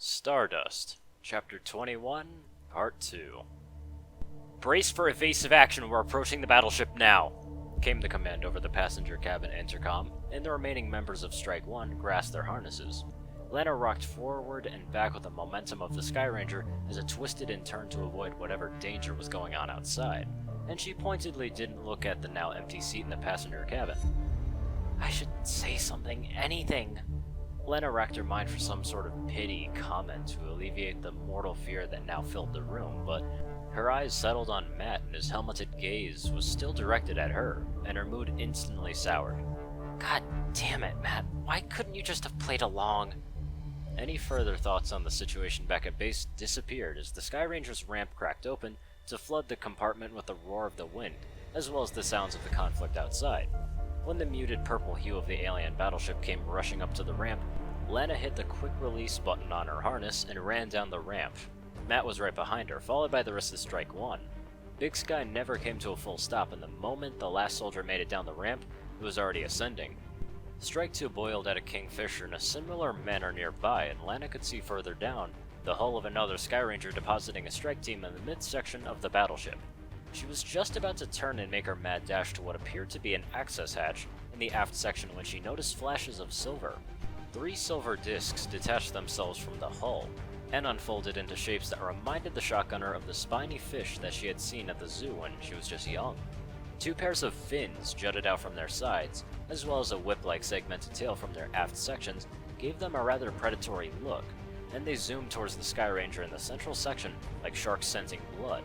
Stardust, Chapter 21, Part 2. Brace for evasive action, we're approaching the battleship now, came the command over the passenger cabin intercom, and the remaining members of Strike 1 grasped their harnesses. Lana rocked forward and back with the momentum of the Skyranger as it twisted and turned to avoid whatever danger was going on outside, and she pointedly didn't look at the now empty seat in the passenger cabin. I should say something, anything. Lena racked her mind for some sort of pity comment to alleviate the mortal fear that now filled the room, but her eyes settled on Matt and his helmeted gaze was still directed at her, and her mood instantly soured. God damn it, Matt, why couldn't you just have played along? Any further thoughts on the situation back at base disappeared as the Skyranger's ramp cracked open to flood the compartment with the roar of the wind, as well as the sounds of the conflict outside. When the muted purple hue of the alien battleship came rushing up to the ramp, Lana hit the quick release button on her harness and ran down the ramp. Matt was right behind her, followed by the rest of Strike 1. Big Sky never came to a full stop, and the moment the last soldier made it down the ramp, it was already ascending. Strike 2 boiled at a Kingfisher in a similar manner nearby, and Lana could see further down the hull of another Skyranger depositing a strike team in the midsection of the battleship. She was just about to turn and make her mad dash to what appeared to be an access hatch in the aft section when she noticed flashes of silver. 3 silver discs detached themselves from the hull and unfolded into shapes that reminded the shotgunner of the spiny fish that she had seen at the zoo when she was just young. 2 pairs of fins jutted out from their sides, as well as a whip-like segmented tail from their aft sections gave them a rather predatory look, and they zoomed towards the Skyranger in the central section like sharks scenting blood.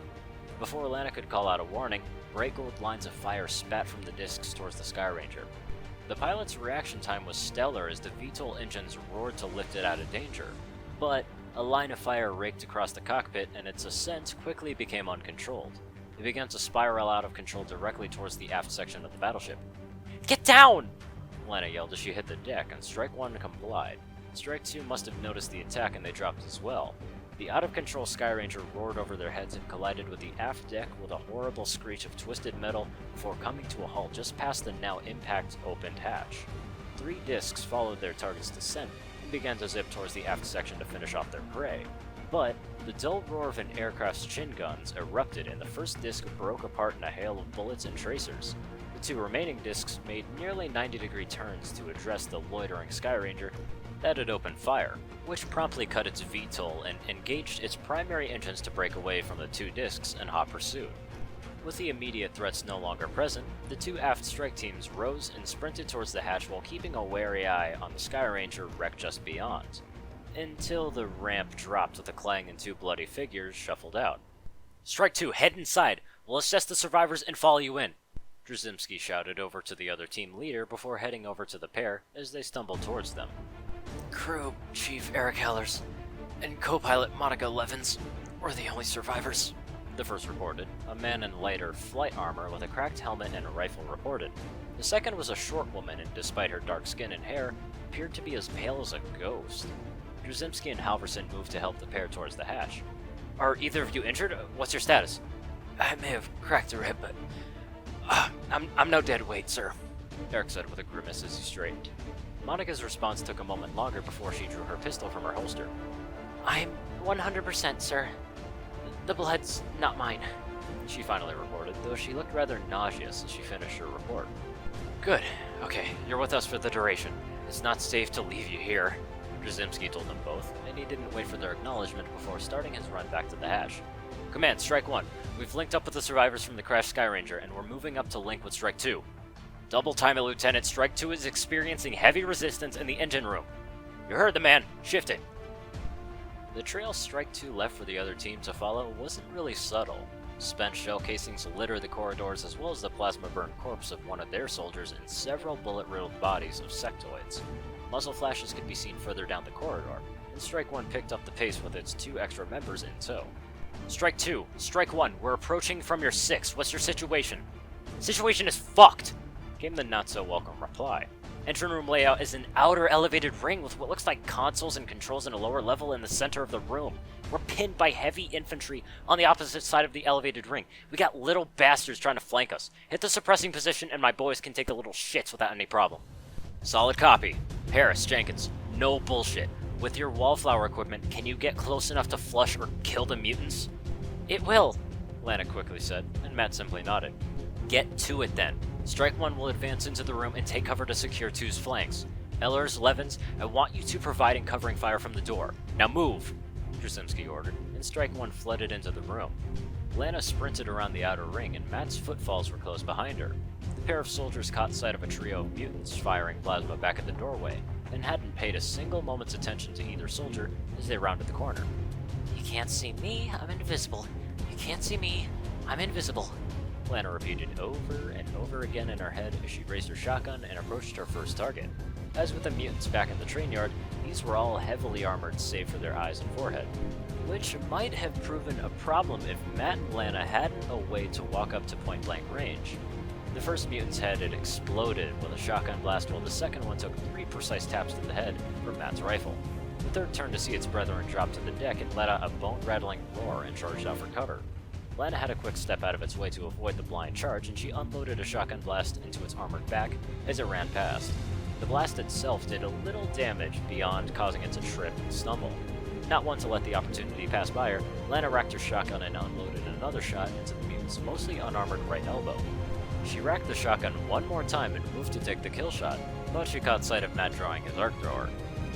Before Lana could call out a warning, bright gold lines of fire spat from the discs towards the Skyranger. The pilot's reaction time was stellar as the VTOL engines roared to lift it out of danger, but a line of fire raked across the cockpit and its ascent quickly became uncontrolled. It began to spiral out of control directly towards the aft section of the battleship. Get down! Lana yelled as she hit the deck, and Strike 1 complied. Strike 2 must have noticed the attack and they dropped as well. The out-of-control Skyranger roared over their heads and collided with the aft deck with a horrible screech of twisted metal before coming to a halt just past the now impact-opened hatch. 3 discs followed their target's descent and began to zip towards the aft section to finish off their prey. But the dull roar of an aircraft's chin guns erupted and the first disc broke apart in a hail of bullets and tracers. The 2 remaining discs made nearly 90-degree turns to address the loitering Skyranger that had opened fire, which promptly cut its VTOL and engaged its primary engines to break away from the 2 discs in hot pursuit. With the immediate threats no longer present, the 2 aft strike teams rose and sprinted towards the hatch while keeping a wary eye on the Skyranger wrecked just beyond, until the ramp dropped with a clang and 2 bloody figures shuffled out. Strike 2, head inside! We'll assess the survivors and follow you in! Drzymski shouted over to the other team leader before heading over to the pair as they stumbled towards them. Crew Chief Eric Hellers and co-pilot Monica Levins were the only survivors, the first reported. A man in lighter flight armor with a cracked helmet and a rifle reported. The second was a short woman and despite her dark skin and hair, appeared to be as pale as a ghost. Drzymski and Halverson moved to help the pair towards the hatch. Are either of you injured? What's your status? I may have cracked a rib, but I'm no dead weight, sir, Eric said with a grimace as he straightened. Monica's response took a moment longer before she drew her pistol from her holster. I'm 100%, sir. The blood's not mine, she finally reported, though she looked rather nauseous as she finished her report. Good. Okay, you're with us for the duration. It's not safe to leave you here, Drzymski told them both, and he didn't wait for their acknowledgement before starting his run back to the hatch. Command, Strike 1. We've linked up with the survivors from the crashed Skyranger, and we're moving up to link with Strike 2. Double time it, Lieutenant. Strike 2 is experiencing heavy resistance in the engine room. You heard the man. Shift it. The trail Strike 2 left for the other team to follow wasn't really subtle. Spent shell casings litter the corridors as well as the plasma-burned corpse of one of their soldiers and several bullet-riddled bodies of sectoids. Muzzle flashes could be seen further down the corridor, and Strike 1 picked up the pace with its 2 extra members in tow. Strike 2, Strike 1, we're approaching from your 6. What's your situation? Situation is fucked, came the not-so-welcome reply. Engine room layout is an outer elevated ring with what looks like consoles and controls in a lower level in the center of the room. We're pinned by heavy infantry on the opposite side of the elevated ring. We got little bastards trying to flank us. Hit the suppressing position and my boys can take the little shits without any problem. Solid copy. Harris, Jenkins, no bullshit. with your wallflower equipment, can you get close enough to flush or kill the mutants? It will, Lana quickly said, and Matt simply nodded. Get to it then. Strike 1 will advance into the room and take cover to secure 2's flanks. Ellers, Levins, I want you to provide and covering fire from the door. Now move! Jasimski ordered, and Strike 1 flooded into the room. Lana sprinted around the outer ring, and Matt's footfalls were close behind her. The pair of soldiers caught sight of a trio of mutants firing plasma back at the doorway, and hadn't paid a single moment's attention to either soldier as they rounded the corner. You can't see me, I'm invisible. You can't see me, I'm invisible. Lana repeated over and over again in her head as she raised her shotgun and approached her first target. As with the mutants back in the train yard, these were all heavily armored save for their eyes and forehead, which might have proven a problem if Matt and Lana hadn't a way to walk up to point-blank range. The first mutant's head had exploded with a shotgun blast, while the second one took 3 precise taps to the head from Matt's rifle. The third turned to see its brethren drop to the deck and let out a bone-rattling roar and charged out for cover. Lana had a quick step out of its way to avoid the blind charge, and she unloaded a shotgun blast into its armored back as it ran past. The blast itself did a little damage beyond causing it to trip and stumble. Not one to let the opportunity pass by her, Lana racked her shotgun and unloaded another shot into the mutant's mostly unarmored right elbow. She racked the shotgun one more time and moved to take the kill shot, but she caught sight of Matt drawing his arc thrower.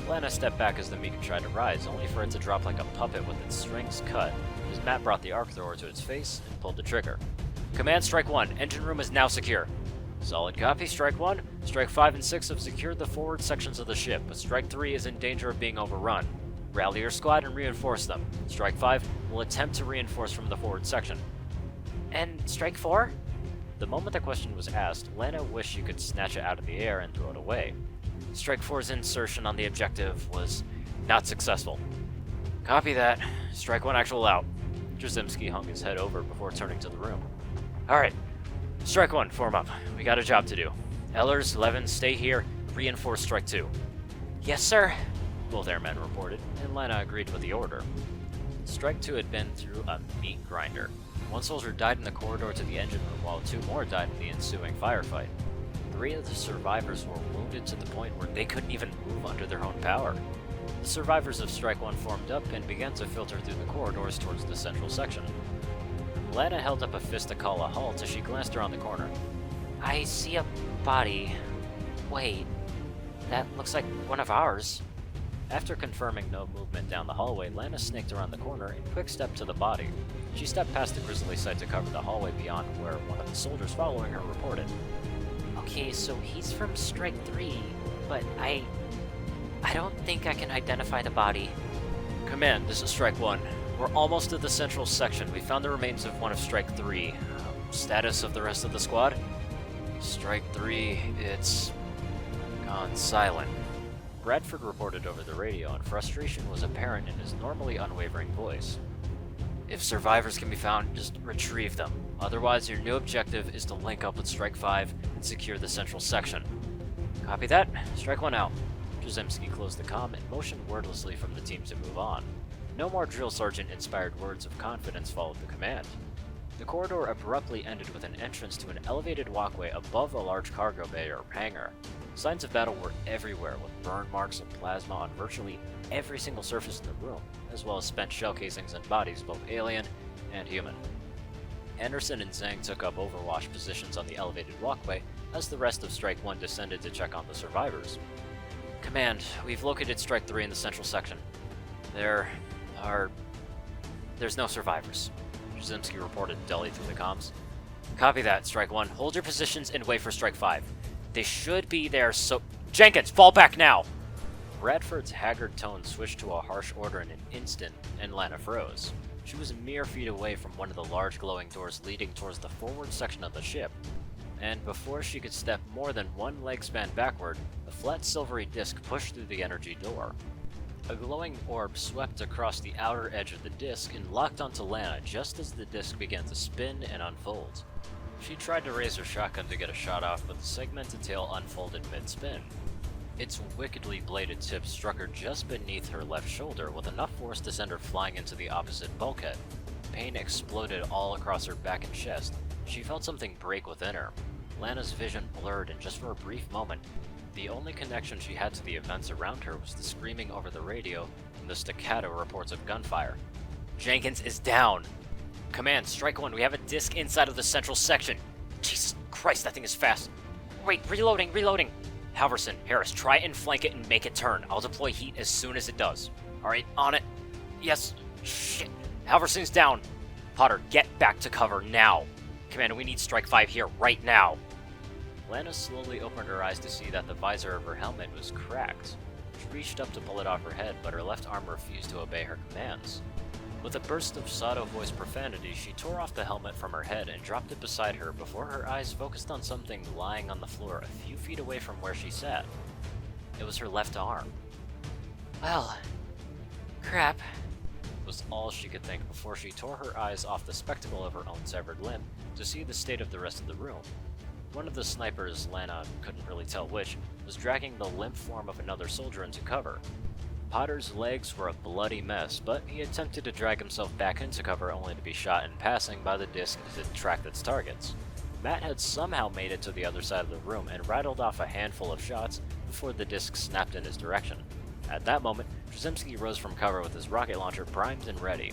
Lana stepped back as the mutant tried to rise, only for it to drop like a puppet with its strings cut, as Matt brought the arc thrower to its face and pulled the trigger. Command Strike 1, engine room is now secure. Solid copy, Strike 1. Strike 5 and 6 have secured the forward sections of the ship, but Strike 3 is in danger of being overrun. Rally your squad and reinforce them. Strike 5 will attempt to reinforce from the forward section. And Strike 4? The moment the question was asked, Lana wished she could snatch it out of the air and throw it away. Strike 4's insertion on the objective was not successful. Copy that. Strike 1 actual out. Jasimski hung his head over before turning to the room. Alright. Strike 1, form up. We got a job to do. Ellers, Levin, stay here. Reinforce Strike 2. Yes, sir. Both airmen reported, and Lana agreed with the order. Strike 2 had been through a meat grinder. One soldier died in the corridor to the engine room, while 2 more died in the ensuing firefight. 3 of the survivors were wounded to the point where they couldn't even move under their own power. The survivors of Strike 1 formed up and began to filter through the corridors towards the central section. Lana held up a fist to call a halt as she glanced around the corner. I see a body. Wait, that looks like one of ours. After confirming no movement down the hallway, Lana snaked around the corner and quick-stepped to the body. She stepped past the grisly sight to cover the hallway beyond where one of the soldiers following her reported. Okay, so he's from Strike 3, but I don't think I can identify the body. Command, this is Strike 1. We're almost at the central section. We found the remains of one of Strike 3. Status of the rest of the squad? Strike 3, it's gone silent. Bradford reported over the radio, and frustration was apparent in his normally unwavering voice. If survivors can be found, just retrieve them. Otherwise, your new objective is to link up with Strike 5 and secure the central section. Copy that. Strike 1 out. Jasimski closed the comm and motioned wordlessly from the team to move on. No more drill sergeant-inspired words of confidence followed the command. The corridor abruptly ended with an entrance to an elevated walkway above a large cargo bay or hangar. Signs of battle were everywhere, with burn marks and plasma on virtually every single surface in the room, as well as spent shell casings and bodies, both alien and human. Anderson and Zhang took up overwatch positions on the elevated walkway, as the rest of Strike 1 descended to check on the survivors. Command, we've located Strike 3 in the central section. There's no survivors. Jasimski reported dully through the comms. Copy that, Strike 1. Hold your positions and wait for Strike 5. They should be there, so... Jenkins, fall back now! Bradford's haggard tone switched to a harsh order in an instant, and Lana froze. She was mere feet away from one of the large glowing doors leading towards the forward section of the ship, and before she could step more than one leg span backward, a flat silvery disc pushed through the energy door. A glowing orb swept across the outer edge of the disc and locked onto Lana just as the disc began to spin and unfold. She tried to raise her shotgun to get a shot off, but the segmented tail unfolded mid-spin. Its wickedly bladed tip struck her just beneath her left shoulder with enough force to send her flying into the opposite bulkhead. Pain exploded all across her back and chest. She felt something break within her. Lana's vision blurred, and just for a brief moment, The only connection she had to the events around her was the screaming over the radio and the staccato reports of gunfire. Jenkins is down! Command, Strike 1, we have a disc inside of the central section. Jesus Christ, that thing is fast. Wait, reloading! Halverson, Harris, try and flank it and make it turn. I'll deploy heat as soon as it does. Alright, on it. Yes. Shit. Halverson's down. Potter, get back to cover now. Commander, we need Strike 5 here, right now. Lana slowly opened her eyes to see that the visor of her helmet was cracked. She reached up to pull it off her head, but her left arm refused to obey her commands. With a burst of Sato-voiced profanity, she tore off the helmet from her head and dropped it beside her before her eyes focused on something lying on the floor a few feet away from where she sat. It was her left arm. Well, crap, was all she could think before she tore her eyes off the spectacle of her own severed limb to see the state of the rest of the room. One of the snipers, Lana couldn't really tell which, was dragging the limp form of another soldier into cover. Potter's legs were a bloody mess, but he attempted to drag himself back into cover only to be shot in passing by the disc as it tracked its targets. Matt had somehow made it to the other side of the room and rattled off a handful of shots before the disc snapped in his direction. At that moment, Trzymski rose from cover with his rocket launcher primed and ready.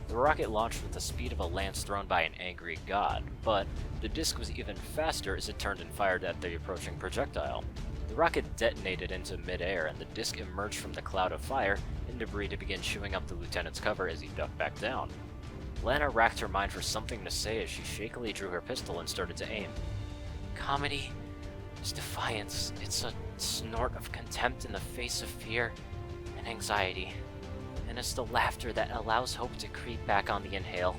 The rocket launched with the speed of a lance thrown by an angry god, but the disc was even faster as it turned and fired at the approaching projectile. The rocket detonated into mid-air, and the disc emerged from the cloud of fire and debris to begin chewing up the lieutenant's cover as he ducked back down. Lana racked her mind for something to say as she shakily drew her pistol and started to aim. Comedy is defiance. It's a snort of contempt in the face of fear and anxiety. And it's the laughter that allows hope to creep back on the inhale.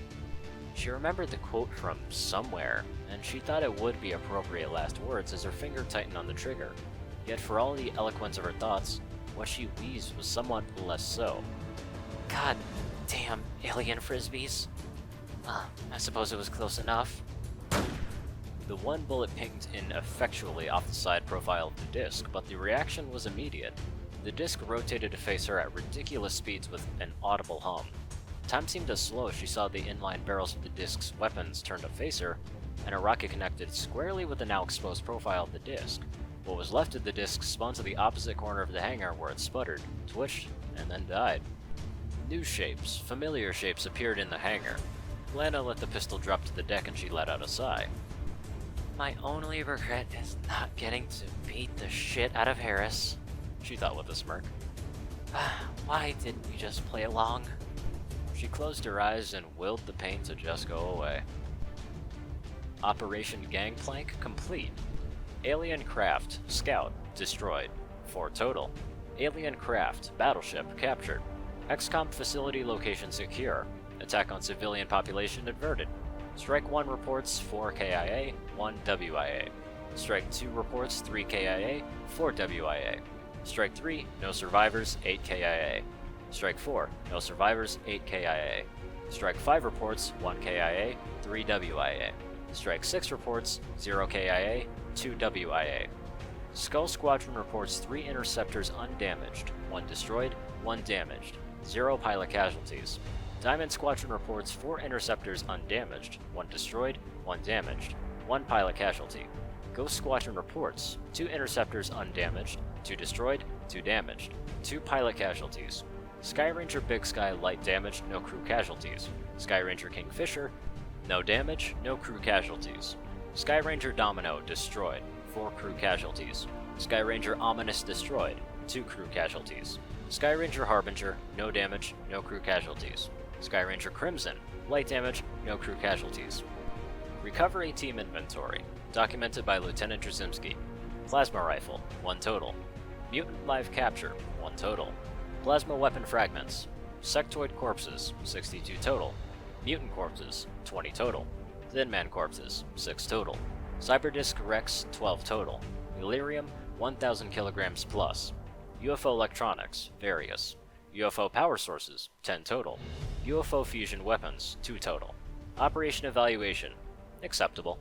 She remembered the quote from somewhere, and she thought it would be appropriate last words as her finger tightened on the trigger. Yet for all the eloquence of her thoughts, what she wheezed was somewhat less so. God damn alien frisbees. I suppose it was close enough. The one bullet pinged ineffectually off the side profile of the disc, but the reaction was immediate. The disc rotated to face her at ridiculous speeds with an audible hum. Time seemed to slow as she saw the inline barrels of the disc's weapons turn to face her, and a rocket connected squarely with the now exposed profile of the disc. What was left of the disc spun to the opposite corner of the hangar where it sputtered, twitched, and then died. New shapes, familiar shapes appeared in the hangar. Lana let the pistol drop to the deck and she let out a sigh. My only regret is not getting to beat the shit out of Harris, she thought with a smirk. Why didn't you just play along? She closed her eyes and willed the pain to just go away. Operation Gangplank complete. Alien craft, scout, destroyed. 4 total. Alien craft, battleship, captured. XCOM facility location secure. Attack on civilian population averted. Strike 1 reports 4 KIA, 1 WIA. Strike 2 reports 3 KIA, 4 WIA. Strike 3, no survivors, 8 KIA. Strike 4, no survivors, 8 KIA. Strike 5 reports 1 KIA, 3 WIA. Strike 6 reports 0 KIA, 2 WIA. Skull Squadron reports 3 interceptors undamaged, 1 destroyed, 1 damaged, 0 pilot casualties. Diamond Squadron reports 4 interceptors undamaged, 1 destroyed, 1 damaged, 1 pilot casualty. Ghost Squadron reports 2 interceptors undamaged, 2 destroyed, 2 damaged, 2 pilot casualties. Sky Ranger Big Sky light damage, no crew casualties. Sky Ranger Kingfisher, no damage, no crew casualties. Sky Ranger Domino destroyed, 4 crew casualties. Sky Ranger Ominous destroyed, 2 crew casualties. Sky Ranger Harbinger, no damage, no crew casualties. Sky Ranger Crimson, light damage, no crew casualties. Recovery Team Inventory, documented by Lieutenant Trzymski. Plasma Rifle, 1 total. Mutant Live Capture, 1 total. Plasma Weapon Fragments. Sectoid Corpses, 62 total. Mutant Corpses, 20 total. Thin Man Corpses, 6 total. Cyberdisc Rex, 12 total. Delirium, 1,000 kilograms plus. UFO Electronics, various. UFO Power Sources, 10 total. UFO Fusion Weapons, 2 total. Operation Evaluation, acceptable.